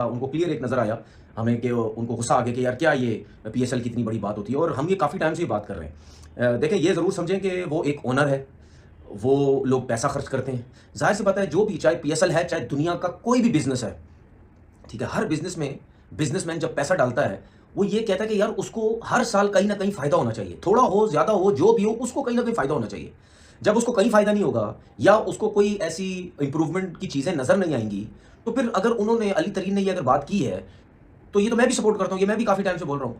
उनको क्लियर एक नज़र आया हमें कि उनको गुस्सा आ गया कि यार क्या ये पीएसएल की इतनी बड़ी बात होती है और हम ये काफ़ी टाइम से ये बात कर रहे हैं। देखें ये ज़रूर समझें कि वो एक ओनर है, वो लोग पैसा खर्च करते हैं। ज़ाहिर सी बात है जो भी चाहे पीएसएल है, चाहे दुनिया का कोई भी बिज़नेस है, ठीक है? हर बिज़नेस में बिज़नेसमैन जब पैसा डालता है, वो ये कहता है कि यार उसको हर साल कहीं न कहीं फ़ायदा होना चाहिए। थोड़ा हो, ज़्यादा हो, जो भी हो उसको कहीं न कहीं फ़ायदा होना चाहिए। जब उसको कहीं फ़ायदा नहीं होगा या उसको कोई ऐसी इम्प्रूवमेंट की चीज़ें नज़र नहीं आएँगी, तो फिर अगर उन्होंने अली तरीन ने ये अगर बात की है तो ये तो मैं भी सपोर्ट करता हूँ, ये मैं भी काफ़ी टाइम से बोल रहा हूँ।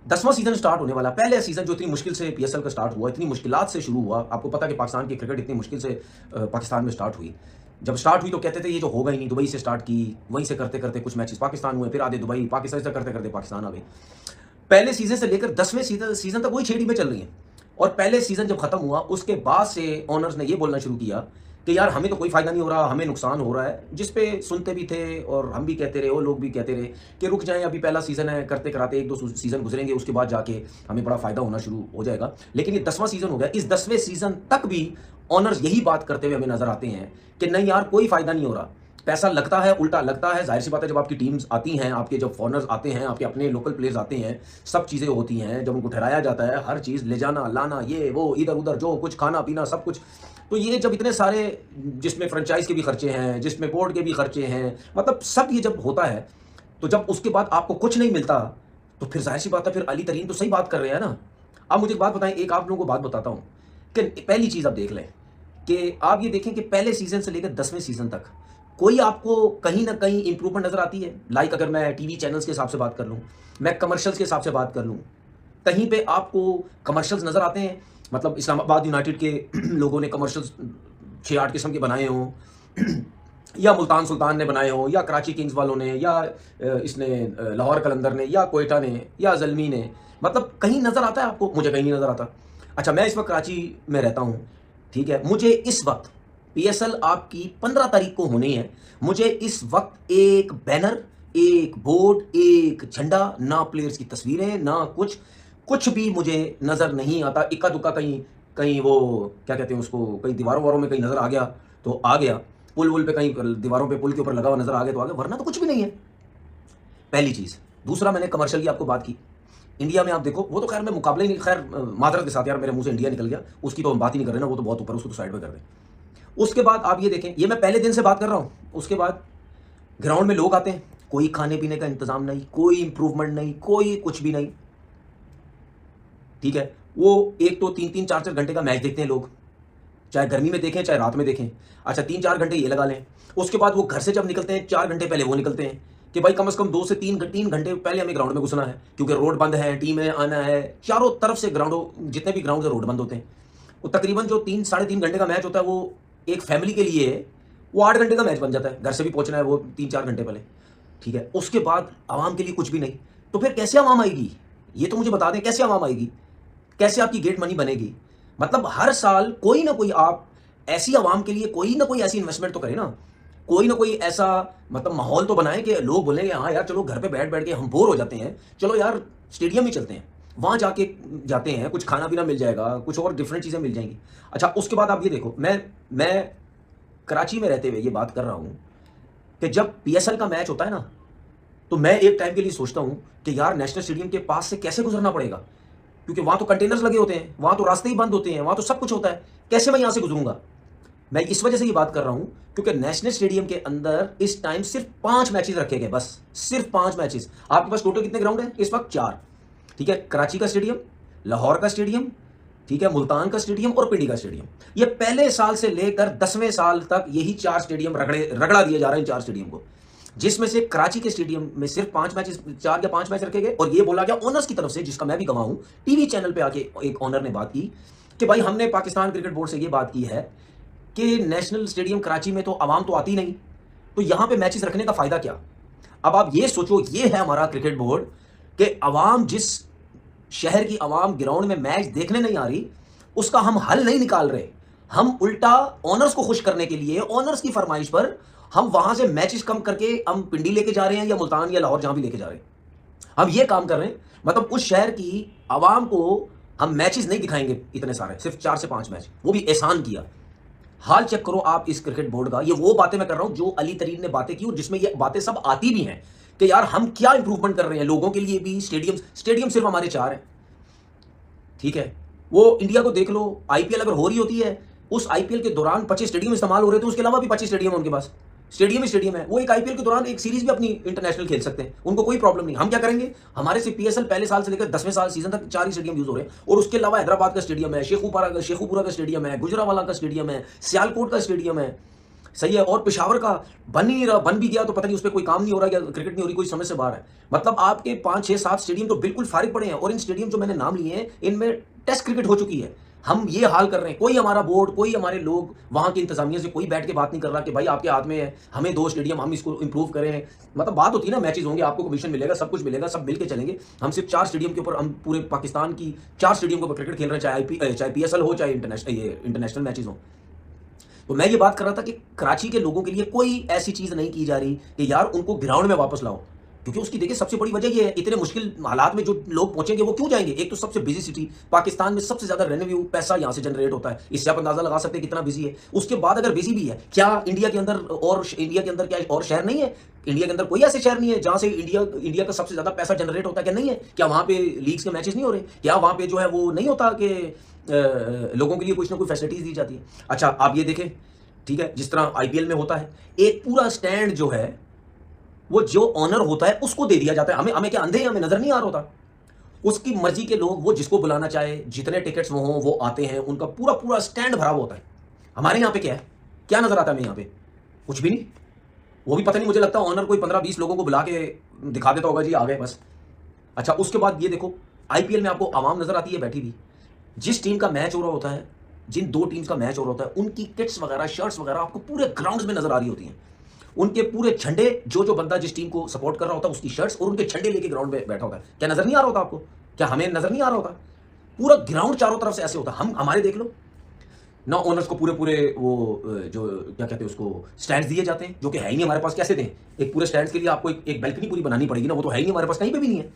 10वां सीज़न स्टार्ट होने वाला है, पहले सीज़न जो इतनी मुश्किल से पीएसएल का स्टार्ट हुआ, इतनी मुश्किलात से शुरू हुआ। आपको पता है कि पाकिस्तान की क्रिकेट इतनी मुश्किल से पाकिस्तान में स्टार्ट हुई। जब स्टार्ट हुई तो कहते थे ये तो होगा ही नहीं, दुबई से स्टार्ट की, वहीं से करते-करते कुछ मैचेस पाकिस्तान हुए, फिर आधे दुबई, पाकिस्तान से करते-करते पाकिस्तान आ गए। पहले सीज़न से लेकर 10वें सीज़न तक वही छेड़ी में चल रही है और पहले सीज़न जब खत्म हुआ, उसके बाद से ओनर्स ने ये बोलना शुरू किया कि यार हमें तो कोई फ़ायदा नहीं हो रहा, हमें नुकसान हो रहा है, जिस पे सुनते भी थे और हम भी कहते रहे, वो लोग भी कहते रहे कि रुक जाएँ, अभी पहला सीज़न है, करते-कराते 1-2 सीज़न गुज़रेंगे, उसके बाद जाके हमें बड़ा फ़ायदा होना शुरू हो जाएगा। लेकिन ये 10वां सीज़न हो गया, इस 10वें सीज़न तक भी ओनर्स यही बात करते हुए हमें नज़र आते हैं कि नहीं यार कोई फ़ायदा नहीं हो रहा। पैसा लगता है, उल्टा लगता है, ज़ाहिर-सी बात है जब आपकी टीम्स आती हैं, आपके जब फॉरेनर्स आते हैं, आपके अपने लोकल प्लेयर्स आते हैं, सब चीज़ें होती हैं, जब उनको ठहराया जाता है, हर चीज़ ले जाना, लाना, ये, वो, इधर-उधर जो कुछ खाना-पीना सब कुछ। तो ये जब इतने सारे जिसमें फ्रेंचाइज़ के भी खर्चे हैं, जिसमें बोर्ड के भी खर्चे हैं, मतलब सब ये जब होता है, तो जब उसके बाद आपको कुछ नहीं मिलता, तो फिर ज़ाहिर-सी बात है फिर अली तरीन तो सही बात कर रहे हैं ना। अब मुझे एक बात बताएँ, एक आप लोगों को बात बताता हूँ कि पहली चीज़ आप देख लें कि आप ये देखें कि पहले सीज़न से लेकर 10वें सीज़न तक कोई आपको कहीं न कहीं इम्प्रूवमेंट नज़र आती है? लाइक अगर मैं टीवी चैनल्स के हिसाब से बात कर लूँ, मैं कमर्शियल्स के हिसाब से बात कर लूँ, कहीं पे आपको कमर्शियल्स नज़र आते हैं? मतलब इस्लामाबाद यूनाइटेड के लोगों ने कमर्शियल्स 6-8 किस्म के बनाए हों या मुल्तान सुल्तान ने बनाए हों या कराची किंग्स वालों ने या लाहौर कलंदर ने या क्वेटा ने या ज़ल्मी ने, मतलब कहीं नज़र आता है आपको? मुझे कहीं नहीं नज़र आता। अच्छा, मैं इस वक़्त कराची में रहता हूँ, ठीक है? मुझे इस वक़्त पीएसएल आपकी 15 तारीख को होनी है। मुझे इस वक़्त एक बैनर, एक बोर्ड, एक झंडा, ना प्लेयर्स की तस्वीरें, ना कुछ भी मुझे नज़र नहीं आता। इक्का-दुक्का कहीं कहीं वो क्या कहते हैं उसको, कहीं दीवारों-वारों में कहीं नज़र आ गया, तो आ गया। पुल-वुल पे कहीं दीवारों पे पुल के ऊपर लगा हुआ नज़र आ गया तो आ गया, वरना तो कुछ भी नहीं है। पहली चीज़। दूसरा, मैंने कमर्शियल की आपको बात की। इंडिया में आप देखो, वो तो खैर मैं मुकाबले ही नहीं, खैर माज़रत के साथ यार मेरे मुँह से इंडिया निकल गया, उसकी तो हम बात ही नहीं कर रहे ना, वो तो बहुत ऊपर, उसको तो साइड में कर दें। उसके बाद आप ये देखें, ये मैं पहले दिन से बात कर रहा हूँ। उसके बाद ग्राउंड में लोग आते हैं, कोई खाने-पीने का इंतज़ाम नहीं, कोई इम्प्रूवमेंट नहीं, कोई कुछ भी नहीं, ठीक है? वो एक तो 3-3 4-4 घंटे का मैच देखते हैं लोग, चाहे गर्मी में देखें, चाहे रात में देखें। अच्छा 3-4 घंटे ये लगा लें, उसके बाद वो घर से जब निकलते हैं 4 घंटे पहले वो निकलते हैं कि भाई कम से कम 2 से 3 घंटे पहले हमें ग्राउंड में घुसना है, क्योंकि रोड बंद है, टीमें आना है, चारों तरफ से ग्राउंडों जितने भी ग्राउंड है रोड बंद होते हैं। वो तकरीबन जो 3 साढ़े 3 घंटे का मैच होता है, वो एक फैमिली के लिए वो 8 घंटे का मैच बन जाता है। घर से भी पहुंचना है वो 3-4 घंटे पहले, ठीक है? उसके बाद आवाम के लिए कुछ भी नहीं, तो फिर कैसे आवाम आएगी? ये तो मुझे बता दें, कैसे आवाम आएगी? कैसे आपकी गेट मनी बनेगी? मतलब हर साल कोई ना कोई आप ऐसी आवाम के लिए कोई ना कोई ऐसी इन्वेस्टमेंट तो करें ना, कोई ना कोई ऐसा मतलब माहौल तो बनाएं कि लोग बोलेंगे हाँ यार चलो घर पे बैठ के हम बोर हो जाते हैं, चलो यार स्टेडियम ही चलते हैं, वहां जाके जाते हैं, कुछ खाना पीना मिल जाएगा, कुछ और डिफरेंट चीजें मिल जाएंगी। अच्छा उसके बाद आप ये देखो, मैं कराची में रहते हुए ये बात कर रहा हूं कि जब पीएसएल का मैच होता है ना, तो मैं एक टाइम के लिए सोचता हूं कि यार नेशनल स्टेडियम के पास से कैसे गुजरना पड़ेगा, क्योंकि वहां तो कंटेनर्स लगे होते हैं, वहां तो रास्ते ही बंद होते हैं, वहां तो सब कुछ होता है, कैसे मैं यहां से गुजरूंगा? मैं इस वजह से ये बात कर रहा हूं क्योंकि नेशनल स्टेडियम के अंदर इस टाइम सिर्फ 5 मैचेस रखे गए, बस सिर्फ 5 मैचेस। आपके पास टोटल कितने ग्राउंड है इस वक्त? 4, ठीक है? कराची का स्टेडियम, लाहौर का स्टेडियम, ठीक है, मुल्तान का स्टेडियम और पिंडी का स्टेडियम। ये पहले साल से लेकर 10वें साल तक यही 4 स्टेडियम रगड़ा दिए जा रहे हैं, 4 स्टेडियम को, जिसमें से कराची के स्टेडियम में सिर्फ 5 मैचेस, 4 या 5 मैच रखे गए। और ये बोला गया ओनर्स की तरफ से, जिसका मैं भी गवाह हूं, टीवी चैनल पे आके एक ओनर ने बात की कि भाई हमने पाकिस्तान क्रिकेट बोर्ड से ये बात की है कि नेशनल स्टेडियम कराची में तो आवाम तो आती नहीं, तो यहां पे मैचेस रखने का फायदा क्या? अब आप ये सोचो, ये है हमारा क्रिकेट बोर्ड कि आवाम, जिस शहर की आवाम ग्राउंड में मैच देखने नहीं आ रही, उसका हम हल नहीं निकाल रहे। हम उल्टा ओनर्स को खुश करने के लिए, ओनर्स की फरमाइश पर हम वहां से मैचेस कम करके हम पिंडी लेके जा रहे हैं या मुल्तान या लाहौर, जहां भी लेके जा रहे हैं, हम ये काम कर रहे हैं। मतलब उस शहर की आवाम को हम मैचेस नहीं दिखाएंगे इतने सारे, सिर्फ 4 से 5 मैच, वो भी एहसान किया। हाल चेक करो आप इस क्रिकेट बोर्ड का। ये वो बातें मैं कर रहा हूं जो अली तरीन ने बातें की और जिसमें ये बातें सब आती भी हैं कि यार हम क्या इंप्रूवमेंट कर रहे हैं लोगों के लिए भी। स्टेडियम सिर्फ हमारे 4 हैं, ठीक है। वो इंडिया को देख लो, आईपीएल अगर हो रही होती है, उस आईपीएल के दौरान 25 स्टेडियम इस्तेमाल हो रहे थे, उसके अलावा भी 25 स्टेडियम है उनके पास। स्टेडियम ही स्टेडियम है। वो एक आईपीएल के दौरान एक सीरीज भी अपनी इंटरनेशनल खेल सकते हैं, उनको कोई प्रॉब्लम नहीं। हम क्या करेंगे, हमारे से पीएसएल पहले साल से लेकर 10वें साल सीजन तक 4 ही स्टेडियम यूज हो रहे हैं, और उसके अलावा हैदराबाद का स्टेडियम है, शेखुपुरा का स्टेडियम है, गुजरावाला का स्टेडियम है, सियालकोट का स्टेडियम है, सही है। और पेशावर का बन ही नहीं रहा, बन भी गया तो पता नहीं उस पर कोई काम नहीं हो रहा, या क्रिकेट नहीं हो रही, कोई समझ से बाहर है। मतलब आपके 5 6 7 स्टेडियम तो बिल्कुल फारिग पड़े हैं, और इन स्टेडियम जो मैंने नाम लिए हैं इनमें टेस्ट क्रिकेट हो चुकी है। हम ये हाल कर रहे हैं, कोई हमारा बोर्ड, कोई हमारे लोग वहां की इंतजामिया से कोई बैठ के बात नहीं कर रहा कि भाई आपके हाथ में है, हमें 2 स्टेडियम, हम इसको इंप्रूव करें। मतलब बात होती है ना, मैचेस होंगे, आपको कमीशन मिलेगा, सब कुछ मिलेगा, सब मिलकर चलेंगे। हम सिर्फ 4 स्टेडियम के ऊपर, हम पूरे पाकिस्तान की 4 स्टेडियम के ऊपर क्रिकेट खेल रहे हैं, चाहे पीएसएल हो, चाहे इंटरनेशनल मैचेस हो। तो मैं ये बात कर रहा था कि कराची के लोगों के लिए कोई ऐसी चीज नहीं की जा रही कि यार उनको ग्राउंड में वापस लाओ, क्योंकि उसकी देखिए सबसे बड़ी वजह ये है, इतने मुश्किल हालात में जो लोग पहुंचेंगे वो क्यों जाएंगे। एक तो सबसे बिजी सिटी, पाकिस्तान में सबसे ज्यादा रेवेन्यू पैसा यहां से जनरेट होता है, इससे आप अंदाजा लगा सकते हैं कितना बिजी है। उसके बाद अगर बिजी भी है, क्या इंडिया के अंदर क्या और शहर नहीं है? इंडिया के अंदर कोई ऐसे शहर नहीं है जहां से इंडिया का सबसे ज्यादा पैसा जनरेट होता है? क्या नहीं है? क्या वहां पे लीग्स के मैचेस नहीं हो रहे? क्या वहां पे जो है वो नहीं होता कि लोगों के लिए कुछ ना कुछ फैसिलिटीज दी जाती है? अच्छा आप ये देखें, ठीक है, जिस तरह आईपीएल में होता है, एक पूरा स्टैंड जो है वो जो ऑनर होता है उसको दे दिया जाता है। हमें क्या अंधे हैं, हमें नजर नहीं आ रहा होता? उसकी मर्जी के लोग, वो जिसको बुलाना चाहे, जितने टिकट्स वो हों वो आते हैं, उनका पूरा पूरा स्टैंड भरा हुआ होता है। हमारे यहाँ पे क्या है, क्या नजर आता है हमें यहाँ पे? कुछ भी नहीं। वो भी पता नहीं, मुझे लगता है ऑनर कोई 15-20 लोगों को बुला के दिखा देता होगा, जी आ गए बस। अच्छा उसके बाद ये देखो, आईपीएल में आपको आवाम नजर आती है बैठी हुई। जिस टीम का मैच हो रहा होता है, जिन 2 टीम्स का मैच हो रहा होता है, उनकी किट्स वगैरह, शर्ट्स वगैरह आपको पूरे ग्राउंड्स में नजर आ रही होती हैं। उनके पूरे झंडे, जो बंदा जिस टीम को सपोर्ट कर रहा होता है उसकी शर्ट्स और उनके झंडे लेके ग्राउंड में बैठा होता है। क्या नजर नहीं आ रहा होता आपको? क्या हमें नजर नहीं आ रहा होता? पूरा ग्राउंड चारों तरफ से ऐसे होता है। हम हमारे देख लो ना, ओनर्स को पूरे पूरे वो जो क्या कहते हैं उसको, स्टैंड्स दिए जाते हैं, जो कि है ही नहीं हमारे पास। कैसे दें? एक पूरे स्टैंड्स के लिए आपको एक बैल्कनी पूरी बनानी पड़ेगी ना, वो तो है ही नहीं हमारे पास, कहीं पे भी नहीं है,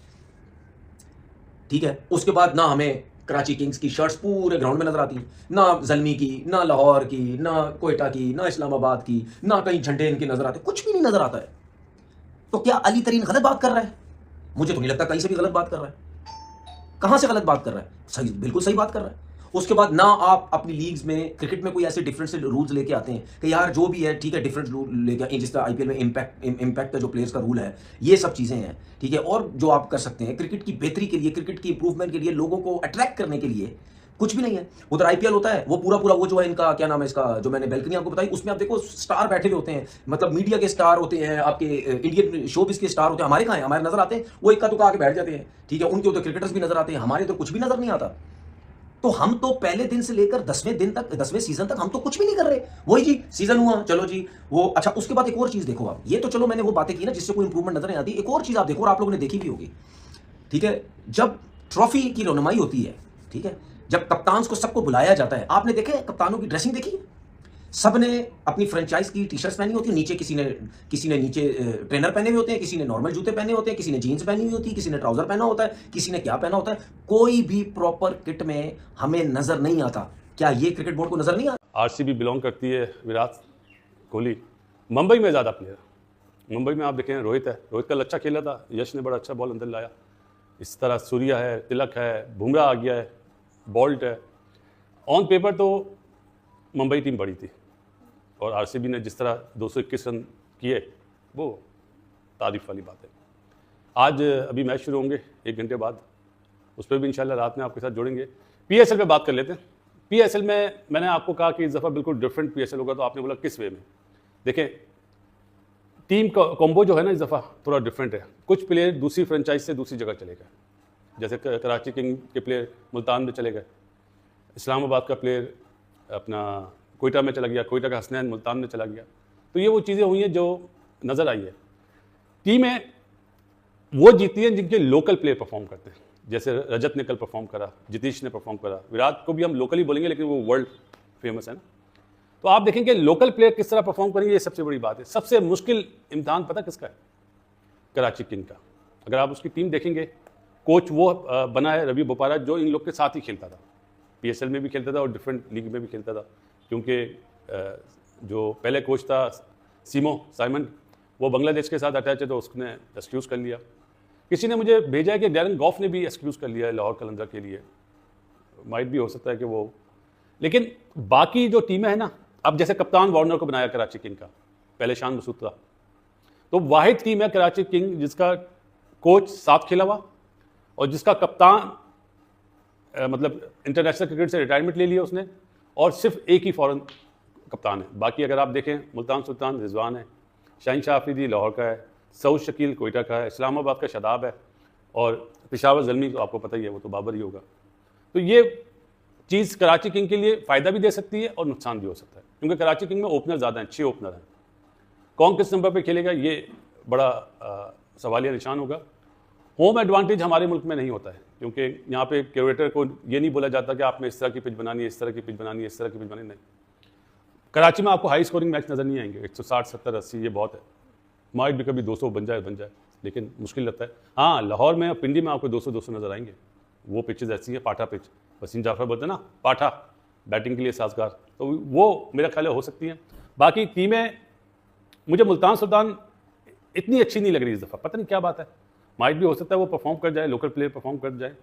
ठीक है। उसके बाद ना हमें कराची किंग्स की शर्ट्स पूरे ग्राउंड में नजर आती हैं, ना जलमी की, ना लाहौर की, ना कोयटा की, ना इस्लामाबाद की, ना कहीं झंडे इनके नजर आते, कुछ भी नहीं नजर आता है। तो क्या अली तरीन गलत बात कर रहा है? मुझे तो नहीं लगता कहीं से भी गलत बात कर रहा है। कहां से गलत बात कर रहा है? सही, बिल्कुल सही बात कर रहा है। उसके बाद ना आप अपनी लीग्स में, क्रिकेट में कोई ऐसे डिफरेंट से रूल्स लेके आते हैं कि यार जो भी है ठीक है, डिफरेंट रूल लेके, जिस तरह आईपीएल में इम्पैक्ट का जो प्लेयर्स का रूल है, ये सब चीज़ें हैं, ठीक है। और जो आप कर सकते हैं क्रिकेट की बेहतरी के लिए, क्रिकेट की इंप्रूवमेंट के लिए, लोगों को अट्रैक्ट करने के लिए, कुछ भी नहीं है। उधर आईपीएल होता है, वो पूरा पूरा वो जो है इनका क्या नाम है इसका, जो मैंने बैल्कनी आपको बताई, उसमें आप देखो स्टार बैठे हुए होते हैं, मतलब मीडिया के स्टार होते हैं, आपके इंडियन शोबिस के स्टार होते हैं। हमारे कहाँ हैं? हमारे नजर आते हैं वो इक्का दुक्का आके बैठ जाते हैं, ठीक है। उनके उधर क्रिकेटर्स भी नजर आते हैं, हमारे तो कुछ भी नजर नहीं आता। तो हम तो पहले दिन से लेकर 10वें दिन तक, 10वें सीजन तक हम तो कुछ भी नहीं कर रहे। वही जी सीजन हुआ, चलो जी वो। अच्छा उसके बाद एक और चीज देखो आप, ये तो चलो मैंने वो बातें की ना जिससे कोई इंप्रूवमेंट नजर नहीं आती। एक और चीज आप देखो, और आप लोगों ने देखी भी होगी, ठीक है, जब ट्रॉफी की रौनमाई होती है, ठीक है, जब कप्तान को सबको बुलाया जाता है, आपने देखे कप्तानों की ड्रेसिंग देखी? सबने अपनी फ्रेंचाइज की टी शर्ट्स पहनी होती है, नीचे किसी ने नीचे ट्रेनर पहने हुए होते हैं, किसी ने नॉर्मल जूते पहने होते हैं, किसी ने जीन्स पहनी हुई होती है, किसी ने ट्राउजर पहना होता है, किसी ने क्या पहना होता है। कोई भी प्रॉपर किट में हमें नजर नहीं आता। क्या ये क्रिकेट बोर्ड को नजर नहीं आता? आरसीबी बिलोंग करती है विराट कोहली। मुंबई में ज़्यादा प्लेयर, मुंबई में आप देखें रोहित है, रोहित कल अच्छा खेला था, यश ने बड़ा अच्छा बॉल अंदर लाया। इस तरह सूर्या है, तिलक है, बुमराह आ गया है, बॉल्ट है। ऑन पेपर तो मुंबई टीम बड़ी थी, और आरसीबी ने जिस तरह 221 रन किए वो तारीफ वाली बात है। आज अभी मैच शुरू होंगे 1 घंटे बाद, उस पर भी इंशाल्लाह रात में आपके साथ जोड़ेंगे। पीएसएल पे बात कर लेते हैं। पीएसएल में मैंने आपको कहा कि इस दफ़ा बिल्कुल डिफरेंट पीएसएल होगा, तो आपने बोला किस वे में? देखें टीम का कॉम्बो जो है ना इस दफ़ा थोड़ा डिफरेंट है। कुछ प्लेयर दूसरी फ्रेंचाइज से दूसरी जगह चले गए, जैसे कराची किंग के प्लेयर मुल्तान में चले गए, इस्लामाबाद का प्लेयर अपना कोयटा में चला गया, कोयटा का हसनैन मुल्तान में चला गया। तो ये वो चीज़ें हुई हैं जो नज़र आई है। टीमें वो जीती हैं जिनके लोकल प्लेयर परफॉर्म करते हैं, जैसे रजत ने कल परफॉर्म करा, जितीश ने परफॉर्म करा, विराट को भी हम लोकली बोलेंगे लेकिन वो वर्ल्ड फेमस है ना। तो आप देखेंगे लोकल प्लेयर किस तरह परफॉर्म करेंगे, ये सबसे बड़ी बात है। सबसे मुश्किल इम्तिहान पता किसका है? कराची किंग का। अगर आप उसकी टीम देखेंगे, कोच वो बना है रवि बोपारा, जो इन लोग के साथ ही खेलता था, पीएसएल में भी खेलता था और डिफरेंट लीग में भी खेलता था, क्योंकि जो पहले कोच था साइमन, वो बांग्लादेश के साथ अटैच है तो उसने एक्सक्यूज़ कर लिया। किसी ने मुझे भेजा है कि डैरन गॉफ ने भी एक्सक्यूज़ कर लिया है लाहौर कलंदर के लिए, माइट भी हो सकता है कि वो, लेकिन बाकी जो टीमें हैं ना, अब जैसे कप्तान वार्नर को बनाया कराची किंग का, पहले शान मसूद था, तो वाहिद टीम है कराची किंग जिसका कोच साथ खेला हुआ और जिसका कप्तान मतलब इंटरनेशनल क्रिकेट से रिटायरमेंट ले लिया उसने, और सिर्फ एक ही फॉरेन कप्तान है। बाकी अगर आप देखें, मुल्तान सुल्तान रिजवान है, शाहीन शाह अफरीदी लाहौर का है, सऊद शकील कोयटा का है, इस्लामाबाद का शदाब है, और पेशावर ज़ल्मी तो आपको पता ही है वो तो बाबर ही होगा। तो ये चीज़ कराची किंग के लिए फ़ायदा भी दे सकती है और नुकसान भी हो सकता है, क्योंकि कराची किंग में ओपनर ज़्यादा हैं, 6 ओपनर हैं। कौन किस नंबर पे खेलेगा ये बड़ा सवालिया निशान होगा। होम एडवांटेज हमारे मुल्क में नहीं होता है, क्योंकि यहाँ पे क्यूरेटर को ये नहीं बोला जाता कि आपने इस तरह की पिच बनानी है, इस तरह की पिच बनानी है, इस तरह की पिच बनानी नहीं। कराची में आपको हाई स्कोरिंग मैच नज़र नहीं आएंगे, 160, 70, 80 ये बहुत है। माइट भी कभी 200 बन जाए, लेकिन मुश्किल लगता है। हाँ, लाहौर में और पिंडी में आपको 200 नज़र आएंगे। वो पिचेज ऐसी है, पाठा पिच, वसीम जाफर बोलते हैं ना पाठा, बैटिंग के लिए साजगार, तो वो मेरा ख्याल है हो सकती हैं। बाकी टीमें, मुझे मुल्तान सुल्तान इतनी अच्छी नहीं लग रही इस दफ़ा, पता नहीं क्या बात है। माइट भी हो सकता है वो परफॉर्म कर जाए, लोकल प्लेयर परफॉर्म कर जाए,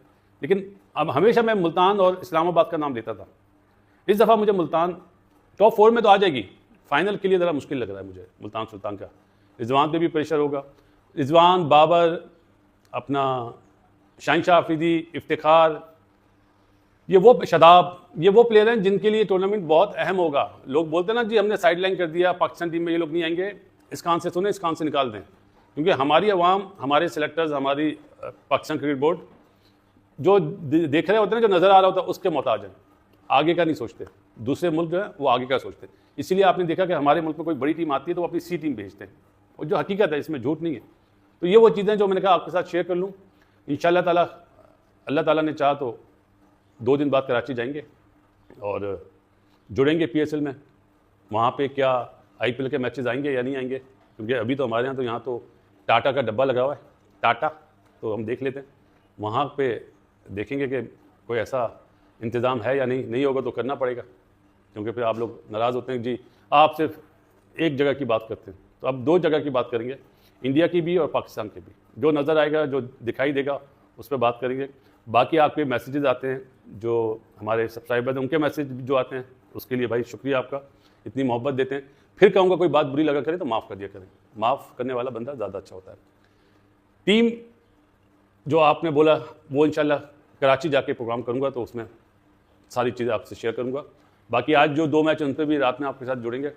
लेकिन अब हमेशा मैं मुल्तान और इस्लामाबाद का नाम लेता था। इस दफ़ा मुझे मुल्तान टॉप 4 में तो आ जाएगी, फाइनल के लिए ज़रा मुश्किल लग रहा है मुझे मुल्तान सुल्तान का। रिजवान पे भी प्रेशर होगा, रिजवान, बाबर, अपना शाहीन शाह अफरीदी, इफ्तिखार, ये वो शदाब, ये वो प्लेयर हैं जिनके लिए टूर्नामेंट बहुत अहम होगा। लोग बोलते हैं ना जी हमने साइडलाइन कर दिया, पाकिस्तान टीम में ये लोग नहीं आएंगे, इस कान से सुने, इस कान से निकाल दें, क्योंकि हमारी अवाम, हमारे सिलेक्टर्स, हमारी पाकिस्तान क्रिकेट बोर्ड जो देख रहे होते हैं, जो नज़र आ रहा होता है उसके मोहताज हैं, आगे का नहीं सोचते। दूसरे मुल्क जो है वो आगे का सोचते हैं। इसीलिए आपने देखा कि हमारे मुल्क में कोई बड़ी टीम आती है तो वो अपनी सी टीम भेजते हैं, और जो हकीकत है इसमें झूठ नहीं है। तो ये वो चीज़ें जो मैंने कहा आपके साथ शेयर कर लूँ। इंशाअल्लाह ताला, अल्लाह ताला ने चाहा तो 2 दिन बाद कराची जाएंगे और जुड़ेंगे PSL में। वहाँ पे क्या IPL के मैचेस आएंगे या नहीं आएंगे, क्योंकि अभी तो हमारे यहाँ तो टाटा का डब्बा लगा हुआ है, टाटा, तो हम देख लेते हैं। वहाँ पे देखेंगे कि कोई ऐसा इंतज़ाम है या नहीं होगा तो करना पड़ेगा, क्योंकि फिर आप लोग नाराज़ होते हैं जी आप सिर्फ एक जगह की बात करते हैं। तो अब 2 जगह की बात करेंगे, इंडिया की भी और पाकिस्तान की भी। जो नज़र आएगा, जो दिखाई देगा, उस पर बात करेंगे। बाकी आपके मैसेजेस आते हैं, जो हमारे सब्सक्राइबर हैं उनके मैसेज जो आते हैं, उसके लिए भाई शुक्रिया आपका, इतनी मोहब्बत देते हैं। फिर कहूँगा कोई बात बुरी लगा करे तो माफ़ कर दिया करें, माफ़ करने वाला बंदा ज़्यादा अच्छा होता है। टीम जो आपने बोला वो इंशाल्लाह कराची जाके प्रोग्राम करूँगा तो उसमें सारी चीज़ें आपसे शेयर करूँगा। बाकी आज जो 2 मैच उन पर भी रात में आपके साथ जुड़ेंगे।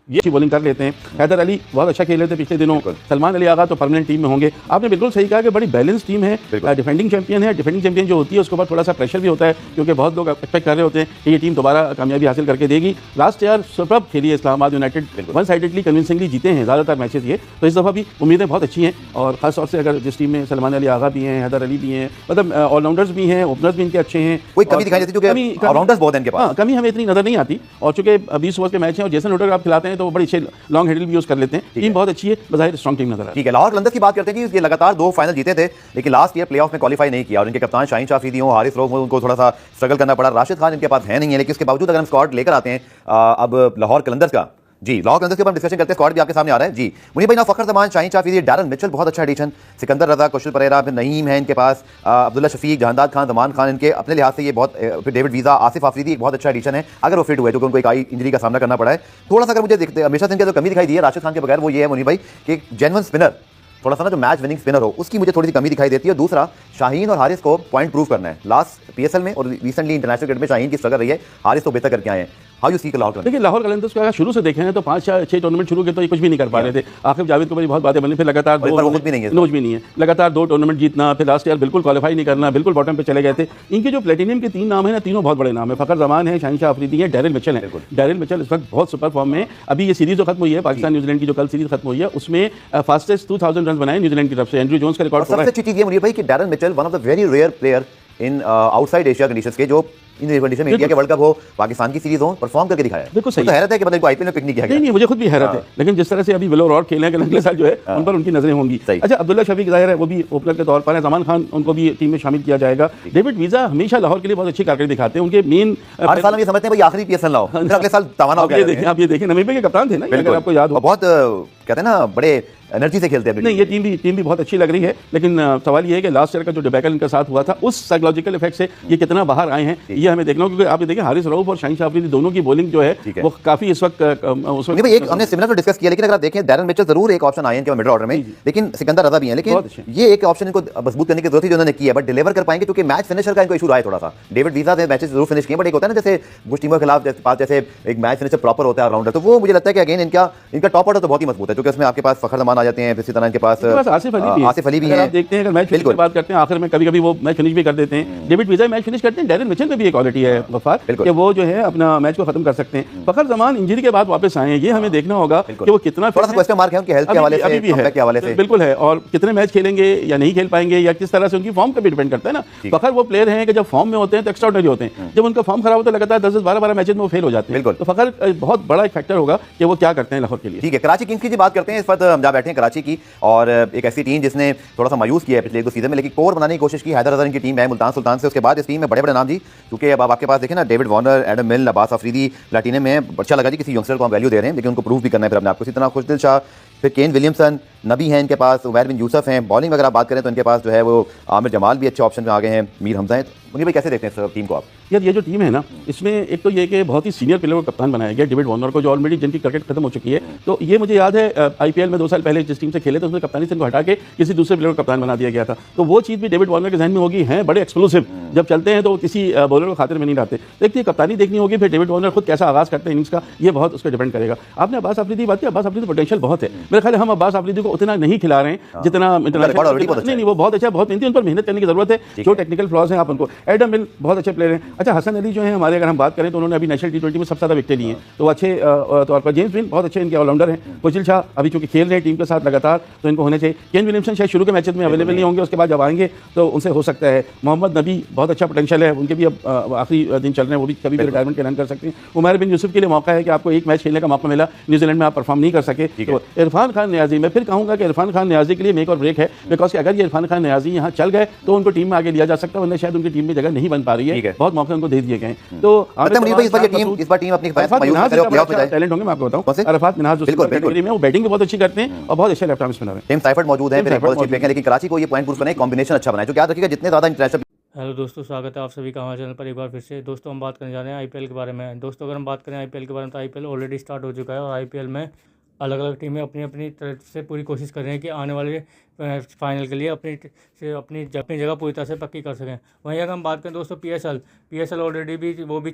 ये अच्छी बॉलिंग कर लेते हैं। हैदर अली बहुत अच्छा खेल रहे थे पिछले दिनों, सलमान अली आगा तो परमानेंट टीम में होंगे। आपने बिल्कुल सही कहा कि बड़ी बैलेंस टीम है, डिफेंडिंग चैंपियन है। डिफेंडिंग चैंपियन जो होती है उसके ऊपर थोड़ा सा प्रेशर भी होता है, क्योंकि बहुत लोग एक्सपेक्ट कर रहे होते हैं कि ये टीम दोबारा कामयाबी हासिल करके देगी। लास्ट ईयर सुपर्ब खेली है Islamabad United, one sidedly convincingly जीते हैं ज़्यादातर मैचेस ये, तो इस दफ़ा भी उम्मीदें बहुत अच्छी हैं। और ख़ास तौर से अगर जिस टीम में सलमान अली आगा भी हैं, हैदर अली भी हैं, मतलब ऑलराउंडर्स भी हैं, ओपनर्स भी इनके अच्छे हैं, कोई कमी दिखाई देती है, ऑलराउंडर्स बहुत हैं इनके पास। कमी हमें इतनी नज़र नहीं आती, और चूंकि 20 ओवर के मैच हैं और जेसन होल्डर आप खिलाते हैं तो वो बड़ी अच्छे लॉन्ग हैंडल भी यूज़ कर लेते हैं। टीम बहुत अच्छी है, बज़ाहिर स्ट्रॉन्ग टीम नजर आ रही है। ठीक है, लाहौर कलंदर्स की बात करते हैं कि ये लगातार 2 फाइनल जीते थे, लेकिन लास्ट ईयर प्लेऑफ में क्वालिफाई नहीं किया, और इनके कप्तान शाहीन शाह अफरीदी हो, हारिस रोफ, उनको थोड़ा सा स्ट्रगल करना पड़ा। राशिद खान इनके पास है नहीं है, लेकिन उसके बावजूद अगर हम स्क्वाड लेकर आते हैं अब लाहौर कलंदर्स का, जी लाहौर कलंदर्स के ऊपर डिस्कशन करते हैं, स्क्वाड भी आपके सामने आ रहा है। जी मुनीब भाई, ना फखर जमान, शाहीन शाह अफरीदी, डैरन मिचेल बहुत अच्छा एडिशन, सिकंदर रजा, कौशल परेरा, फिर नईम है इनके पास, अब्दुल्ला शफीक, जहांदाद खान, जमान खान, इनके अपने लिहाज से ये बहुत, फिर डेविड वीज़ा, आसिफ आफरीदी एक बहुत अच्छा एडिशन है अगर वो फिट हुए, क्योंकि उनको एक आई इंजरी का सामना करना पड़ा है। थोड़ा सा अगर मुझे देखते हमेशा से इनकी जो कमी दिखाई दी है राशिद खान के बगैर, वो ये है मुनीब भाई कि एक जेन्युइन स्पिनर, थोड़ा सा ना जो मैच विनिंग स्पिनर हो, उसकी मुझे थोड़ी सी कमी दिखाई देती है। दूसरा, शाहीन और हारिस को पॉइंट प्रूव करना है। लास्ट PSL में और रिसेंटली इंटरनेशनल क्रिकेट में शाहीन की स्ट्रगल रही है, हारिस तो बेहतर करके आए हैं। How you see Lahore Qalandars? देखिए, लाहौर कलंदर्स को अगर शुरू से देखें तो 5-6 टूर्नामेंट शुरू किए तो ये कुछ भी नहीं कर पा रहे थे। आखिर जावेद को बड़ी बहुत बातें बनी, फिर लगातार नोज भी नहीं है, लगातार 2 टूर्नामेंट जीतना, फिर लास्ट ईयर बिल्कुल क्वालिफाई नहीं करना, बिल्कुल बॉटम पे चले गए थे। इनके जो प्लेटिनियम के 3 नाम है ना, तीनों बहुत बड़े नाम है। फखर जमान है, शाहीन शाह अफरीदी है, डैरिल मिचेल है। डैरिल मिचेल इस वक्त बहुत सुपर फॉर्म में। अभी ये सीरीज जो खत्म हुई है पाकिस्तान न्यूजीलैंड की, जो कल सीरीज खत्म हुई है, उसमें फास्टेस्ट 2000 रन बनाए न्यूजीलैंड की तरफ से। एंड्रयू जोन्स का रिकॉर्ड सबसे अच्छी चीज ये मुनीब भाई कि Darren Mitchell one of the very rare player in outside Asia conditions के, जो इन कंडीशन में, इंडिया के वर्ल्ड कप हो, पाकिस्तान की सीरीज हो, परफॉर्म करके दिखाया है। बिल्कुल सही। तो हैरत है कि बंदे को आईपीएल में पिक नहीं किया गया। नहीं, मुझे खुद भी हैरत है, लेकिन जिस तरह से अभी विलो रॉड खेले हैं अगले साल जो है उन पर उनकी नजरें होंगी। अच्छा, अब्दुल्ला शफीक जाहिर है वो भी ओपनर के तौर पर है, जमान खान उनको भी टीम में शामिल किया जाएगा। डेविड वीजा हमेशा लाहौर के लिए बहुत अच्छी कारकर्दगी दिखाते हैं, उनके मेन हर साल हम ये समझते हैं भाई आखिरी पीएसएल लाओ, फिर अगले साल तवाना हो गया। आप ये देखिए नमीबिया के कप्तान थे ना, अगर आपको याद हो, बहुत कहते हैं ना बड़े एनर्जी से खेलते हैं। नहीं, ये टीम भी बहुत अच्छी लग रही है, लेकिन सवाल ये है कि लास्ट ईयर का जो डिबैकल इनके साथ हुआ था उस साइकोलॉजिकल इफेक्ट से ये कितना बाहर आए हैं, ये हमें देखना, क्योंकि आप देखिए हारिस रऊफ और शाहीन शाह अफरीदी दोनों की बॉलिंग जो है वो काफी इस वक्त उसमें एक हमने सिमिलर तो डिस्कस किया, लेकिन अगर आप देखें डैरन मिचेल जरूर एक ऑप्शन आए हैं मिडिल ऑर्डर में, लेकिन सिकंदर रजा भी हैं, लेकिन ये एक ऑप्शन इनको मजबूत करने की जरूरत थी जो उन्होंने की है, बट डिलीवर कर पाएंगे क्योंकि मैच फिनिशर का इनको इशू रहा है थोड़ा सा। डेविड वीजा ने मैचेस जरूर फिनिश किए, बट एक होता है ना जैसे कुछ टीमों के खिलाफ जैसे एक मैच फिनिशर प्रॉपर होता है ऑलराउंडर, तो वो मुझे लगता है कि अगेन इनका टॉप ऑर्डर तो बहुत ही मजबूत है, क्योंकि उसमें आपके पास फखर जमान आ जाते हैं, इसी तरह के पास आसिफ अली भी हैं। आप देखते हैं अगर मैच फिनिश की बात करते हैं आखिर में कभी-कभी वो मैच फिनिश भी कर देते हैं। डेविड वीजा मैच फिनिश करते हैं, डैरेन मिचेल में भी एक क्वालिटी है गफ्फार कि वो जो है अपना मैच को खत्म कर सकते हैं। फखर जमान इंजरी के बाद वापस आए हैं, ये हमें देखना होगा कि वो कितना थोड़ा सा क्वेश्चन मार्क है उनकी हेल्थ के हवाले से, कमबैक के हवाले से बिल्कुल है, और कितने मैच खेलेंगे या नहीं खेल पाएंगे या किस तरह से उनकी फॉर्म पे भी डिपेंड करता है ना। फखर वो प्लेयर हैं कि जब फॉर्म में होते हैं तो एक्स्ट्राऑर्डिनरी होते हैं, जब उनका फॉर्म खराब होता है लगातार 10-10 12-12 मैचेस में वो फेल हो जाते हैं। तो फखर बहुत बड़ा एक फैक्टर होगा कि वो क्या करते हैं लाहौर के लिए। ठीक है, कराची किंग्स की बात करते हैं। इस वक्त हम जा बैठे हैं कराची की, और एक ऐसी टीम जिसने थोड़ा सा मायूस किया है पिछले 1-2 सीजन में, लेकिन कोर बनाने की कोशिश की। हैदराबाद की टीम है मुल्तान सुल्तान से, उसके बाद इस टीम में बड़े बड़े नाम जी, क्योंकि अब आपके पास देखें ना डेविड वार्नर, एडम मिल, अब्बास अफरीदी प्लैटिनम में, अच्छा लगा जी किसी यंगस्टर को हम वैल्यू दे रहे हैं, लेकिन उनको प्रूव भी करना है फिर अपने आपको। इसी तरह खुशदिल शाह, फिर केन विलियमसन, नबी हैं इनके पास, उमैर बिन यूसुफ हैं। बॉलिंग अगर आप बात करें तो इनके पास जो है वो आमिर जमाल भी अच्छे ऑप्शन में आ गए हैं, मीर हमजा हैं। मुनीर भाई कैसे देखते हैं इस टीम को आप? यार ये जो टीम है ना, इसमें एक तो ये कि बहुत ही सीनियर प्लेयर को कप्तान बनाया गया, डेविड वार्नर को, जो ऑलरेडी जिनकी क्रिकेट खत्म हो चुकी है। तो ये मुझे याद है आईपीएल में 2 साल पहले जिस टीम से खेले थे उसमें कप्तानी से इनको हटा के किसी दूसरे प्लेयर को कप्तान बना दिया गया था। तो वो चीज़ भी डेविड वार्नर के जहन में होगी, हैं बड़े एक्सप्लोसिव, जब चलते हैं तो किसी बॉलर को खातिर में नहीं लाते। देखिए कप्तानी देखनी होगी, फिर डेविड वार्नर खुद कैसा आगाज करते हैं इनिंग्स का, ये बहुत उस पर डिपेंड करेगा। आपने अब्बास अफरीदी की बात की, अब्बास अफरीदी पोटेंशियल बहुत है, मेरे ख्याल हम अब्बास अफरीदी को उतना नहीं खिला रहे हैं जितना नहीं, वो बहुत अच्छा, बहुत मेहनती, उन पर मेहनत करने की जरूरत है। जो टेक्निकल फ्लॉज हैं आप उनको, एडम मिल बहुत अच्छे प्लेयर हैं। अच्छा, हसन अली जो है हमारे, अगर हम बात करें तो उन्होंने अभी नेशनल T20 में सबसे ज़्यादा विकेटें ली हैं, तो अच्छे तौर पर। जेम्स विन बहुत अच्छे इनके ऑलराउंडर हैं। खुशदिल शाह अभी चूंकि खेल रहे हैं टीम के साथ लगातार, तो इनको होने चाहिए। केन विलियमसन शायद शुरू के मैचेस में अवेलेबल नहीं होंगे, उसके बाद जब आएंगे तो उनसे हो सकता है। मोहम्मद नबी बहुत अच्छा पोटेंशियल है, उनके भी अब आखिरी दिन चल रहे हैं, वो भी कभी भी रिटायरमेंट के ऐलान कर सकते हैं। उमैर बिन यूसुफ के लिए मौका है कि आपको एक मैच खेलने का मौका मिला, न्यूजीलैंड में आप परफॉर्म नहीं कर सके। तो इरफान खान नियाजी, मैं फिर कहूँगा कि इरफान खान नियाजी के लिए मेक और ब्रेक है, बिकॉज अगर ये इरफान खान नियाजी यहाँ चल गए तो उनको टीम में आगे लिया जा सकता है, वरना शायद उनकी टीम में जगह नहीं बन पा रही है, बहुत मौके उनको दे दिए गए हैं। तो टैलेंट होंगे, मैं आपको बताऊं, अरफात मिनहाज कैटेगरी में वो बैटिंग भी बहुत अच्छी करते हैं और बहुत अच्छे लेफ्ट आर्म स्पिनर हैं। टीम साइफर्ड मौजूद है, लेकिन कराची को ये पॉइंट प्रूफ करना है, कॉम्बिनेशन अच्छा बनाए, जो याद रखिएगा जितने ज्यादा इंटरनेशनल। हेलो दोस्तों, स्वागत है आप सभी का हमारे चैनल पर एक बार फिर से। दोस्तों हम बात करने जा रहे हैं आईपीएल के बारे में। दोस्तों अगर हम बात करें आईपीएल के बारे में तो आईपीएल ऑलरेडी स्टार्ट हो चुका है, और आईपीएल में अलग अलग टीमें अपनी अपनी तरफ से पूरी कोशिश कर रहे हैं कि आने वाले फाइनल के लिए अपनी जगह पूरी तरह से पक्की कर सकें। वहीं अगर हम बात करें दोस्तों पीएसएल ऑलरेडी भी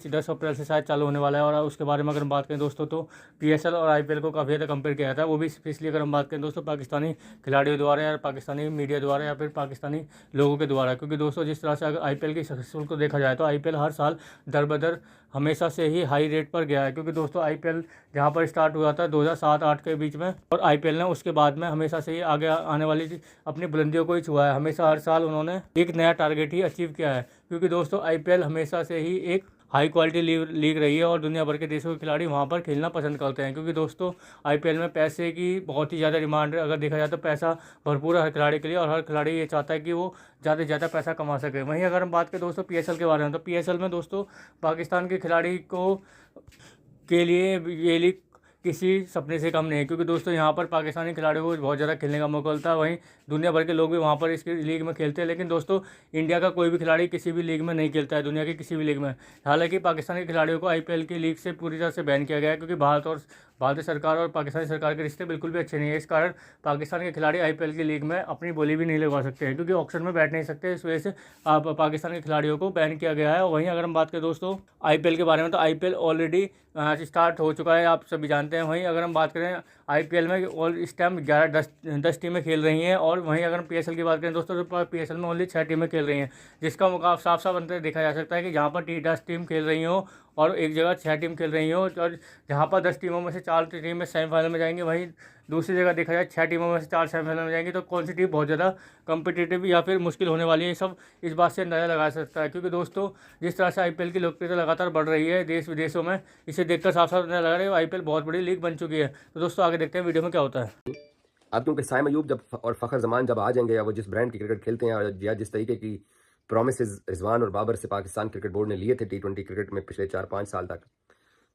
10 अप्रैल से शायद चालू होने वाला है, और उसके बारे में अगर हम बात करें दोस्तों तो पीएसएल और आईपीएल को काफ़ी ज़्यादा कंपेयर किया जाता है, वो भी इसलिए अगर हम बात करें दोस्तों पाकिस्तानी खिलाड़ियों द्वारा या पाकिस्तानी मीडिया द्वारा या फिर पाकिस्तानी लोगों के द्वारा। क्योंकि दोस्तों जिस तरह से अगर आईपीएल की सक्सेसफुल को देखा जाए तो आईपीएल हर साल दर बदर हमेशा से ही हाई रेट पर गया है। क्योंकि दोस्तों आईपीएल जहाँ पर स्टार्ट हुआ था 2007-8 के बीच में, और आईपीएल ने उसके बाद में हमेशा से ही आगे आने वाली अपनी बुलंदियों को ही छुआ है। हमेशा हर साल उन्होंने एक नया टारगेट ही अचीव किया है, क्योंकि दोस्तों आईपीएल हमेशा से ही एक हाई क्वालिटी लीग रही है, और दुनिया भर के देशों के खिलाड़ी वहाँ पर खेलना पसंद करते हैं। क्योंकि दोस्तों आईपीएल में पैसे की बहुत ही ज़्यादा डिमांड है। अगर देखा जाए तो पैसा भरपूर है हर खिलाड़ी के लिए, और हर खिलाड़ी ये चाहता है कि वो ज़्यादा से ज़्यादा पैसा कमा सके। वहीं अगर हम बात करें दोस्तों पीएसएल के बारे में, तो पीएसएल में दोस्तों पाकिस्तान के खिलाड़ी के लिए ये लीग किसी सपने से कम नहीं है। क्योंकि दोस्तों यहाँ पर पाकिस्तानी खिलाड़ियों को बहुत ज़्यादा खेलने का मौका मिलता है, वहीं दुनिया भर के लोग भी वहाँ पर इस लीग में खेलते हैं। लेकिन दोस्तों इंडिया का कोई भी खिलाड़ी किसी भी लीग में नहीं खेलता है, दुनिया की किसी भी लीग में। हालांकि पाकिस्तानी खिलाड़ियों को आईपीएल की लीग से पूरी तरह से बैन किया गया है, क्योंकि भारतीय सरकार और पाकिस्तानी सरकार के रिश्ते बिल्कुल भी अच्छे नहीं है। इस कारण पाकिस्तान के खिलाड़ी आईपीएल की लीग में अपनी बोली भी नहीं लगवा सकते हैं, क्योंकि ऑक्शन में बैठ नहीं सकते। इस वजह से पाकिस्तान के खिलाड़ियों को बैन किया गया है। वहीं अगर हम बात करें दोस्तों आईपीएल के बारे में, तो आईपीएल ऑलरेडी स्टार्ट हो चुका है, आप सभी जानते हैं। वहीं अगर हम बात करें आईपीएल में इस टाइम 10 टीमें खेल रही हैं, और वहीं अगर हम पीएसएल की बात करें दोस्तों तो पीएसएल में ओनली 6 टीमें खेल रही हैं, जिसका मुकाबला साफ साफ अंतर देखा जा सकता है कि जहाँ पर 10 टीम खेल रही हो और एक जगह 6 टीम खेल रही हो, और जहाँ पर 10 टीमों में से 4 टीमें सेमीफाइनल में जाएंगी, वहीं दूसरी जगह देखा जाए 6 टीमों में से 4 सेमीफाइनल में जाएंगी, तो कौन सी टीम बहुत ज़्यादा कम्पिटिटिव या फिर मुश्किल होने वाली है, ये सब इस बात से अंदाज़ा लगा सकता है। क्योंकि दोस्तों जिस तरह से IPL की लोकप्रियता लगातार बढ़ रही है देश विदेशों में, इसे देखकर साफ साफ अंदाजा लगा रहा है IPL बहुत बड़ी लीग बन चुकी है। तो दोस्तों आगे देखते हैं वीडियो में क्या होता है। अब क्योंकि साइम अयूब जब और फ़खर जमान जब आ जाएंगे, या वो जिस ब्रांड की क्रिकेट खेलते हैं, या जिस तरीके की प्रॉमिसेस रिजवान और बाबर से पाकिस्तान क्रिकेट बोर्ड ने लिए थे T20 क्रिकेट में पिछले 4-5 साल तक,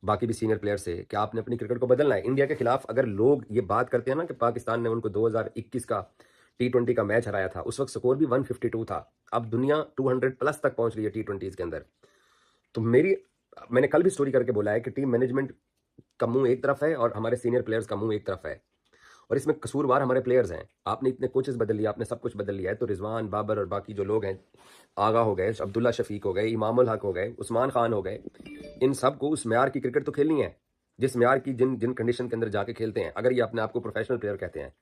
बाकी भी सीनियर प्लेयर से, कि आपने अपनी क्रिकेट को बदलना है। इंडिया के खिलाफ अगर लोग ये बात करते हैं ना कि पाकिस्तान ने उनको 2021 का T20 का मैच हराया था, उस वक्त स्कोर भी 152 था। अब दुनिया 200+ तक पहुंच रही है T20 के अंदर। तो मैंने कल भी स्टोरी करके बोला है कि टीम मैनेजमेंट का मुंह एक तरफ है और हमारे सीनियर प्लेयर्स का मुंह एक तरफ है, और इसमें कसूरवार हमारे प्लेयर्स हैं। आपने इतने कोचेस बदल लिया, आपने सब कुछ बदल लिया है, तो रिजवान, बाबर और बाकी जो लोग हैं, आगा हो गए, अब्दुल्ला शफीक हो गए, इमामुल हक हो गए, उस्मान खान हो गए, इन सब को उस म्यार की क्रिकेट तो खेलनी है जिस म्यार की जिन कंडीशन के अंदर जाके खेलते हैं। अगर ये अपने आप को प्रोफेशनल प्लेयर कहते हैं,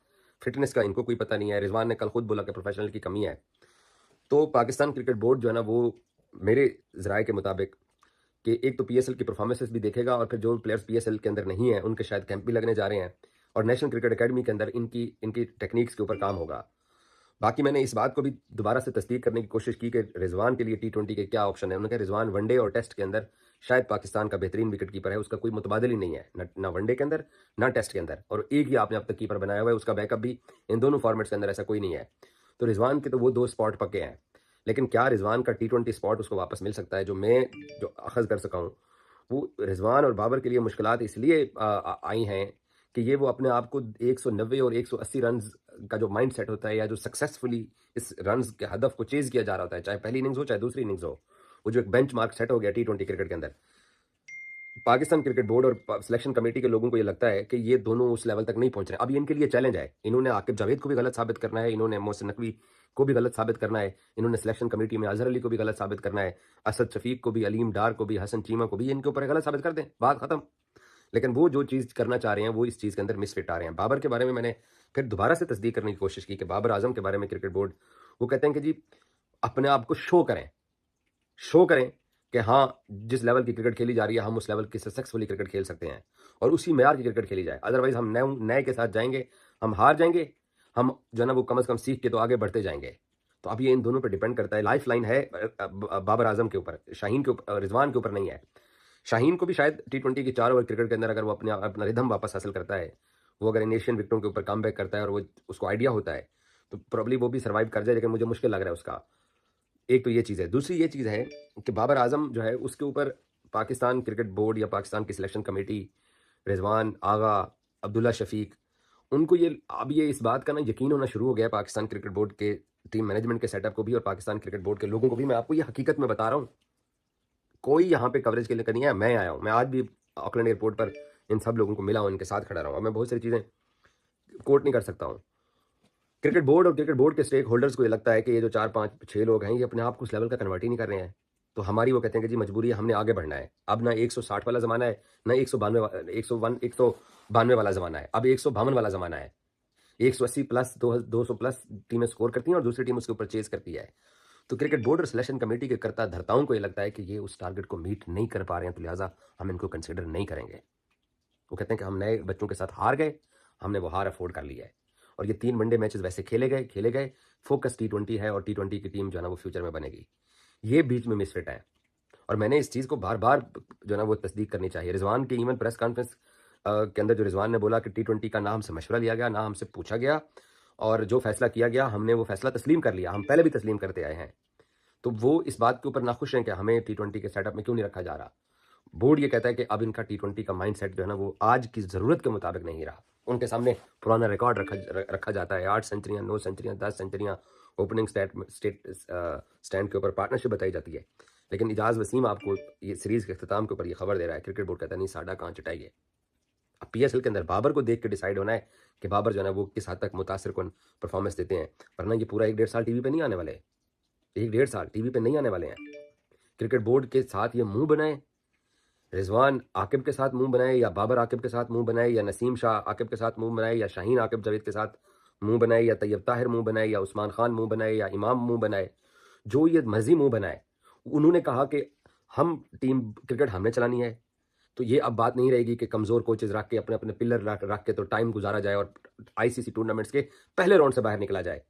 फिटनेस का इनको कोई पता नहीं है। रिजवान ने कल खुद बोला कि प्रोफेशनल की कमी है। तो पाकिस्तान क्रिकेट बोर्ड जो है ना, वो मेरे ज़राए के मुताबिक कि एक तो PSL की परफॉर्मेंसेस भी देखेगा, और फिर जो प्लेयर्स PSL के अंदर नहीं है उनके शायद कैंप भी लगने जा रहे हैं, और नेशनल क्रिकेट एकेडमी के अंदर इनकी टेक्निक्स के ऊपर काम होगा। बाकी मैंने इस बात को भी दोबारा से तस्दीक करने की कोशिश की कि रिजवान के लिए T20 के क्या ऑप्शन है। उन्होंने कहा रिजवान वनडे और टेस्ट के अंदर शायद पाकिस्तान का बेहतरीन विकेट कीपर है, उसका कोई मुतबादिल ही नहीं है, ना वनडे के अंदर ना टेस्ट के अंदर, और एक ही आपने अब तक कीपर बनाया हुआ है, उसका बैकअप भी इन दोनों फॉर्मेट्स के अंदर ऐसा कोई नहीं है। तो रिजवान के तो वो 2 स्पॉट पक्के हैं, लेकिन क्या रिजवान का T20 स्पॉट उसको वापस मिल सकता है? जो अखज़ कर सका हूँ, वो रिजवान और बाबर के लिए मुश्किलात इसलिए आई हैं कि ये वो अपने आप को 190 और 180 रन का जो माइंड सेट होता है, या जो सक्सेसफुली इस रन्स के हदफ को चेज़ किया जा रहा होता है, चाहे पहली इनिंग्स हो चाहे दूसरी इनिंग्स हो, वो जो एक बेंच मार्क सेट हो गया T20 क्रिकेट के अंदर, पाकिस्तान क्रिकेट बोर्ड और सिलेक्शन कमेटी के लोगों को ये लगता है कि ये दोनों उस लेवल तक नहीं पहुंच रहे। अब ये इनके लिए चैलेंज है। इन्होंने आकिब जावेद को भी गलत साबित करना है, इन्होंने मोहसिन नकवी को भी गलत साबित करना है, इन्होंने सिलेक्शन कमेटी में अजहर अली को भी गलत साबित करना है, असद शफीक को भी, अलीम डार को भी, हसन चीमा को भी, इनके ऊपर गलत साबित कर दें, बात खत्म। लेकिन वो जो चीज़ करना चाह रहे हैं वो इस चीज़ के अंदर मिसफिट आ रहे हैं। बाबर के बारे में मैंने फिर दोबारा से तस्दीक करने की कोशिश की कि बाबर आजम के बारे में क्रिकेट बोर्ड वो कहते हैं कि जी अपने आप को शो करें कि हाँ, जिस लेवल की क्रिकेट खेली जा रही है हम उस लेवल की सक्सेसफुली क्रिकेट खेल सकते हैं, और उसी मेयार की क्रिकेट खेली जाए। अदरवाइज हम नए के साथ जाएंगे, हम हार जाएंगे, हम जो है ना वो कम से कम सीख के तो आगे बढ़ते जाएंगे। तो अब ये इन दोनों पर डिपेंड करता है। लाइफ लाइन है बाबर आजम के ऊपर, शाहीन के ऊपर, रिजवान के ऊपर नहीं है। शाहीन को भी शायद T20 की 4 ओवर क्रिकेट के अंदर अगर वो अपना रिदम वापस हासिल करता है, वो अगर इन एशियन विकेटों के ऊपर कम बैक करता है और वो उसको आइडिया होता है, तो प्रॉब्ली वो भी सर्वाइव कर जाए, लेकिन मुझे मुश्किल लग रहा है उसका। एक तो ये चीज़ है। दूसरी ये चीज़ है कि बाबर आजम जो है उसके ऊपर पाकिस्तान क्रिकेट बोर्ड या पाकिस्तान की सिलेक्शन कमेटी, रिजवान, आगा, अब्दुल्ला शफीक, उनको ये इस बात का ना यकीन होना शुरू हो गया पाकिस्तान क्रिकेट बोर्ड के टीम मैनेजमेंट के सेटअप को भी और पाकिस्तान क्रिकेट बोर्ड के लोगों को भी। मैं आपको ये हकीकत में बता रहा हूँ, कोई यहाँ पे कवरेज के लिए नहीं है। मैं आया हूँ, मैं आज भी ऑकलैंड एयरपोर्ट पर इन सब लोगों को मिला हूँ, इनके साथ खड़ा रहा हूँ। मैं बहुत सारी चीज़ें कोट नहीं कर सकता हूँ। क्रिकेट बोर्ड और क्रिकेट बोर्ड के स्टेक होल्डर्स को ये लगता है कि ये जो 4-5-6 लोग हैं ये अपने आप को उस लेवल का कन्वर्ट ही नहीं कर रहे हैं। तो हमारी वो कहते हैं कि जी मजबूरी है, हमने आगे बढ़ना है। अब ना 160 वाला ज़माना है, ना 192 वाला ज़माना है, अब 152 वाला ज़माना है। 180 प्लस 200 प्लस टीमें स्कोर करती हैं और दूसरी टीम उसके ऊपर चेज करती है। तो क्रिकेट बोर्ड और सिलेक्शन कमेटी के कर्ता धर्ताओं को ये लगता है कि ये उस टारगेट को मीट नहीं कर पा रहे हैं, तो लिहाजा हम इनको कंसिडर नहीं करेंगे। वो कहते हैं कि हम नए बच्चों के साथ हार गए, हमने वो हार अफोर्ड कर लिया है। और ये 3 वनडे मैचेस वैसे खेले गए, फोकस T20 है और T20 की टीम जो है ना वो फ्यूचर में बनेगी। ये बीच में मिसफिट है और मैंने इस चीज़ को बार बार जो है ना वो तस्दीक करनी चाहिए। रिजवान की इवन प्रेस कॉन्फ्रेंस के अंदर जो रिजवान ने बोला कि T20 का ना हमसे मशवरा लिया गया, ना हमसे पूछा गया, और जो फैसला किया गया हमने वो फैसला तस्लीम कर लिया। हम पहले भी तस्लीम करते आए हैं। तो वो इस बात के ऊपर नाखुश हैं कि हमें T20 के सेटअप में क्यों नहीं रखा जा रहा। बोर्ड ये कहता है कि अब इनका T20 का माइंड सेट जो है ना वो आज की ज़रूरत के मुताबिक नहीं रहा। उनके सामने पुराना रिकॉर्ड रखा जाता है, 8 सेंचुरियाँ, 9 सेंचुरियाँ, 10 सेंचुरियाँ, ओपनिंग स्टैंड के ऊपर पार्टनरशिप बताई जाती है। लेकिन इजाज़ वसीम आपको ये सीरीज़ के अख्ताम के ऊपर ये खबर दे रहा है, क्रिकेट बोर्ड कहता है नहीं साडा कहाँ चटाइए। अब PSL के अंदर बाबर को देख के डिसाइड होना है कि बाबर जो है ना वो किस हद तक मुतासिर कौन परफॉर्मेंस देते हैं, वरना ये पूरा 1-1.5 साल टीवी पे नहीं आने वाले, 1-1.5 साल टीवी पे नहीं आने वाले हैं। क्रिकेट बोर्ड के साथ ये मुंह बनाए, रिजवान आकिब के साथ मुंह बनाए, या बाबर आकिब के साथ मुंह बनाए, या नसीम शाह आकिब के साथ मुंह बनाए, या शाहीन आकिब जावेद के साथ मुंह बनाए, या तैयब ताहिर मुंह बनाए, या उस्मान खान मुंह बनाए, या इमाम मुंह बनाए, जो ये मर्जी मुंह बनाए। उन्होंने कहा कि हम टीम क्रिकेट हमने चलानी है, तो ये अब बात नहीं रहेगी कि कमज़ोर कोचेज़ रख के अपने अपने पिलर रख के तो टाइम गुजारा जाए और आईसीसी टूर्नामेंट्स के पहले राउंड से बाहर निकला जाए।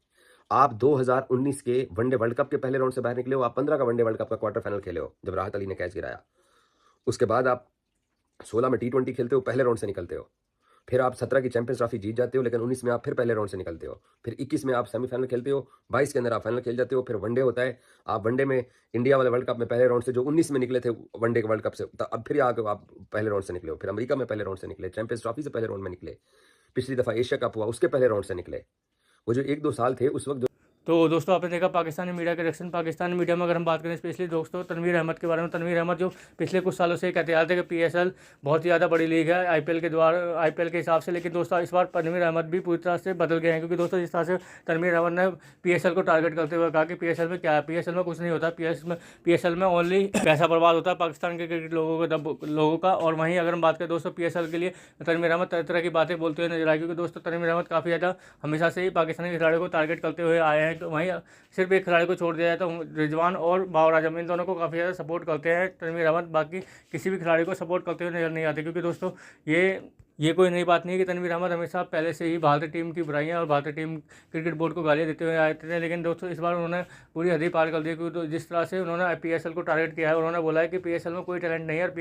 आप 2019 के वनडे वर्ल्ड कप के पहले राउंड से बाहर निकले हो, आप 15 का वनडे वर्ल्ड कप का क्वार्टर फाइनल खेले हो जब राहत अली ने कैच गिराया। उसके बाद आप 16 में T20 खेलते हो, पहले राउंड से निकलते हो। फिर आप 17 की चैंपियंस ट्रॉफी जीत जाते हो, लेकिन 19 में आप फिर पहले राउंड से निकलते हो। फिर 21 में आप सेमीफाइनल खेलते हो, 22 के अंदर आप फाइनल खेल जाते हो। फिर वनडे होता है, आप वनडे में इंडिया वाले वर्ल्ड कप में पहले राउंड से जो 19 में निकले थे वनडे के वर्ल्ड कप से, अब फिर आगे आप पहले राउंड से निकले हो। फिर अमेरिका में पहले राउंड से निकले, चैंपियंस ट्रॉफी से पहले राउंड में निकले। पिछली दफ़ा एशिया कप हुआ, उसके पहले राउंड से निकले। वो जो 1-2 साल थे उस वक्त तो दोस्तों आपने देखा पाकिस्तानी मीडिया के रिएक्शन। पाकिस्तानी मीडिया में अगर हम बात करें स्पेशली दोस्तों तनवीर अहमद के बारे में, तनवीर अहमद जो पिछले कुछ सालों से कहते आ रहे थे कि PSL बहुत ही ज़्यादा बड़ी लीग है आईपीएल के हिसाब से, लेकिन दोस्तों इस बार तनवीर अहमद भी पूरी तरह से बदल गए हैं। क्योंकि दोस्तों जिस तरह से तनवीर अहमद ने PSL को टारगेट करते हुए कहा कि PSL में क्या है, PSL में कुछ नहीं होता, PSL में ओनली पैसा बर्बाद होता है पाकिस्तान के क्रिकेट लोगों का। और वहीं अगर हम बात करें दोस्तों PSL के लिए तनवीर अहमद तरह तरह की बातें बोलते हुए नजर आए, क्योंकि दोस्तों तनवीर अहमद काफ़ी ज़्यादा हमेशा से ही पाकिस्तानी खिलाड़ियों को टारगेट करते हुए आए हैं। तो वहीं सिर्फ एक खिलाड़ी को छोड़ दिया जाए तो रिजवान और बाबर आजम इन दोनों को काफ़ी ज़्यादा सपोर्ट करते हैं तनवीर अहमद, बाकी किसी भी खिलाड़ी को सपोर्ट करते हुए नजर नहीं आते। क्योंकि दोस्तों ये कोई नई बात नहीं है कि तनवीर अहमद हमेशा पहले से ही भारतीय टीम की बुराइयां और भारतीय टीम क्रिकेट बोर्ड को गालियां देते हुए आए थे, लेकिन दोस्तों इस बार उन्होंने पूरी हद ही पार कर दी। क्योंकि जिस तरह से उन्होंने PSL को टारगेट किया है, उन्होंने बोला है कि PSL में कोई टैलेंट नहीं है और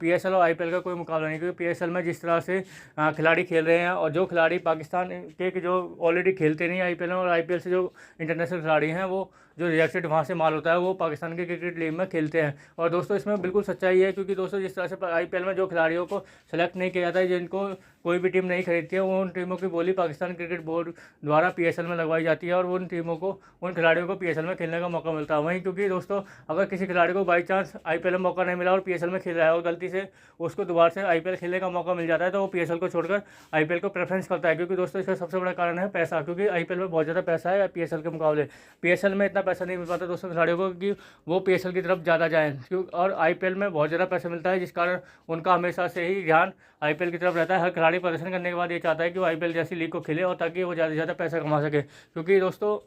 PSL और IPL का कोई मुकाबला नहीं। क्योंकि PSL में जिस तरह से खिलाड़ी खेल रहे हैं और जो खिलाड़ी पाकिस्तान के जो ऑलरेडी खेलते नहीं IPL में और IPL से जो इंटरनेशनल खिलाड़ी हैं वो जो रिजेक्टेड वहाँ से माल होता है वो पाकिस्तान के क्रिकेट लीग में खेलते हैं। और दोस्तों इसमें बिल्कुल सच्चाई है, क्योंकि दोस्तों जिस तरह से IPL में जो खिलाड़ियों को सेलेक्ट नहीं किया जाता है, जिनको कोई भी टीम नहीं खरीदती है, वो उन टीमों की बोली पाकिस्तान क्रिकेट बोर्ड द्वारा PSL में लगवाई जाती है और उन खिलाड़ियों को PSL में खेलने का मौका मिलता है। वहीं क्योंकि दोस्तों अगर किसी खिलाड़ी को बाई चांस IPL में मौका नहीं मिला और PSL में खेल रहा है और गलती से उसको दोबारा से IPL खेलने का मौका मिल जाता है, तो वो PSL को छोड़कर IPL को प्रेफरेंस करता है। क्योंकि दोस्तों इसका सबसे बड़ा कारण है पैसा, क्योंकि IPL में बहुत ज़्यादा पैसा है PSL के मुकाबले। PSL में इतना पैसा नहीं मिल पाता दोस्तों खिलाड़ियों को कि वो PSL की तरफ ज़्यादा जाएँ, क्योंकि और IPL में बहुत ज़्यादा पैसा मिलता है, जिस कारण उनका हमेशा से ही ध्यान IPL की तरफ रहता है। हर खिलाड़ी प्रदर्शन करने के बाद ये चाहता है कि वो IPL जैसी लीग को खेले और ताकि वो ज़्यादा से ज़्यादा पैसा कमा सके। क्योंकि दोस्तों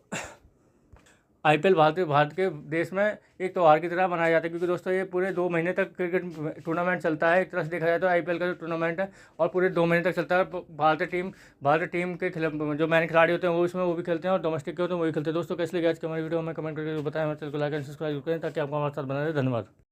IPL भारत के देश में एक त्यौहार की तरह मनाया जाता है, क्योंकि दोस्तों ये पूरे 2 महीने तक क्रिकेट टूर्नामेंट चलता है। एक तरह से देखा जाए तो IPL का जो टूर्नामेंट है और पूरे 2 महीने तक चलता है। भारतीय टीम के जो मैन खिलाड़ी होते हैं वो भी खेलते हैं और डोमेस्टिक के होते हैं वो भी खेलते हैं। दोस्तों कैसे लगे आज की हमारी वीडियो में कमेंट करके बताएं, हमारे चैनल को लाइक एंड सब्सक्राइब करें ताकि आपको हमारे साथ बना रहे। धन्यवाद।